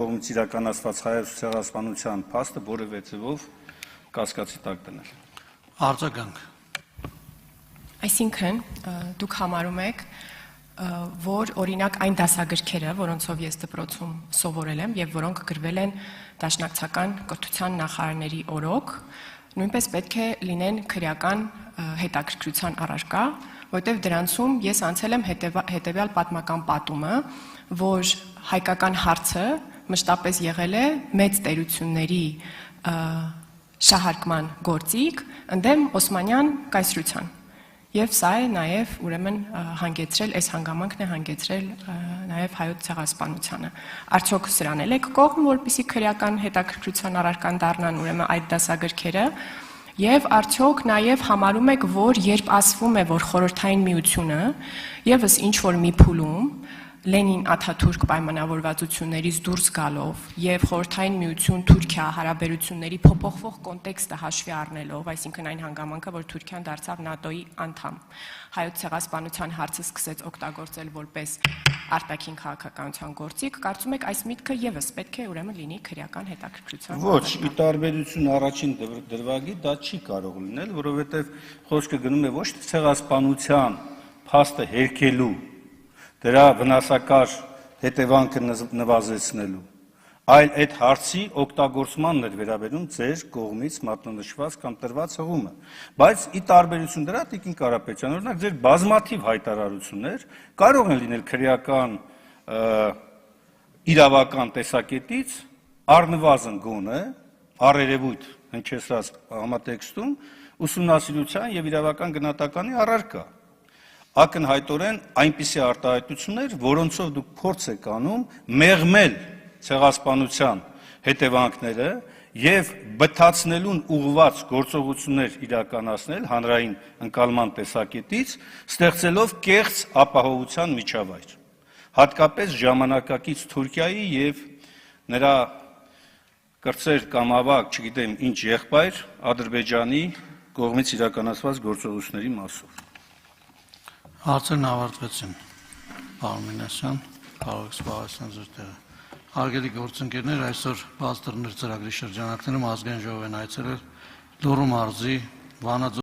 կողմից իրականացված հայոց ցեղասպանության փաստը որևէ ձևով կասկածի տակ դնել։ Արձագանք։ Այսինքն դուք համարում եք, որ օրինակ այն դասագրքերը, որոնցով ես դպրոցում սովորել եմ եւ որոնք գրվել են դաշնակցական կրթության նախարարների օրոք, նույնպես պետք է լինեն քրեական հետաքրքրության առարկա, որտեղ դրանցում ես անցել եմ հետեւյալ պատմական պատումը, որ հայկական հարցը մշտապես եղել է մեծ տերությունների շահարկման գործիք ընդդեմ Օսմանյան կայսրության։ Եվ սա է նաև ուրեմն հանգեցրել, այս հանգամանքն է հանգեցրել նաև հայոց ցեղասպանությանը։ Արդյոք սրան եք կողմ, որպեսզի քրեական հետաքրքրության առարկան դառնան ուրեմն այդ դասագրքերը, եւ արդյոք նաև համարում եք, որ երբ ասվում է, որ խորհրդային միությունը եւս ինչ որ մի փուլում Լենին-Աթաթուրք պայմանավորվածություններից դուրս գալով եւ խորհրդային միություն Թուրքիա հարաբերությունների փոփոխվող կոնտեքստը հաշվի առնելով, այսինքն այն հանգամանքը, որ Թուրքիան դարձավ ՆԱՏՕ-ի անդամ, հայոց ցեղասպանության հարցը սկսեց օգտագործել որպես արտաքին քաղաքականության գործիք, կարծում եք այս միտքը եւս պետք է ուրեմն լինի քրեական հետաքրքրության։ Ոչ, ի տարբերություն առաջին դրվագի դա չի կարող լինել, որովհետեւ խոսքը գնում է ոչ թե ցեղասպանության փաստը հերքելու դրա վնասակար հետևանքը նվազեցնելու, այլ այդ հարցի օգտագործմանն էր վերաբերում ձեր կողմից մատնանշված կամ տրված հղումը։ Բայց ի տարբերություն դրա, Տիկին Կարապետյան, օրինակ ձեր բազմաթիվ հայտարարություններ կարող են լինել քրեական իրավական տեսակետից առնվազն գոնե առերևույթ հնչեցրած համատեքստում ուսումնասիրության եւ իրավական գնահատականի առարկա։ Ակնհայտորեն այնպիսի արտահայտություններ, որոնցով դուք փորձ եք անում մեղմել ցեղասպանության հետևանքները եւ բթացնելուն ուղղված գործողություններ իրականացնել հանրային ընկալման տեսակետից, ստեղծելով կեղծ ապահովության միջավայր, հատկապես ժամանակակից Թուրքիայի եւ նրա կրտսեր կամ ավագ, չգիտեմ ինչ եղբայր Ադրբեջանի կողմից իրականացված գործողությունների մասով։ Հարցերն ավարտվեցին, պարոն Մինասյան, կարող եք զբաղեցնել ձեր տեղը։ Հարգելի գործընկերներ, այսօր բաց դռներ ծրագրի շրջանակներում ազգային ժողով են այցելել Լոռու մարզի Վանաձոր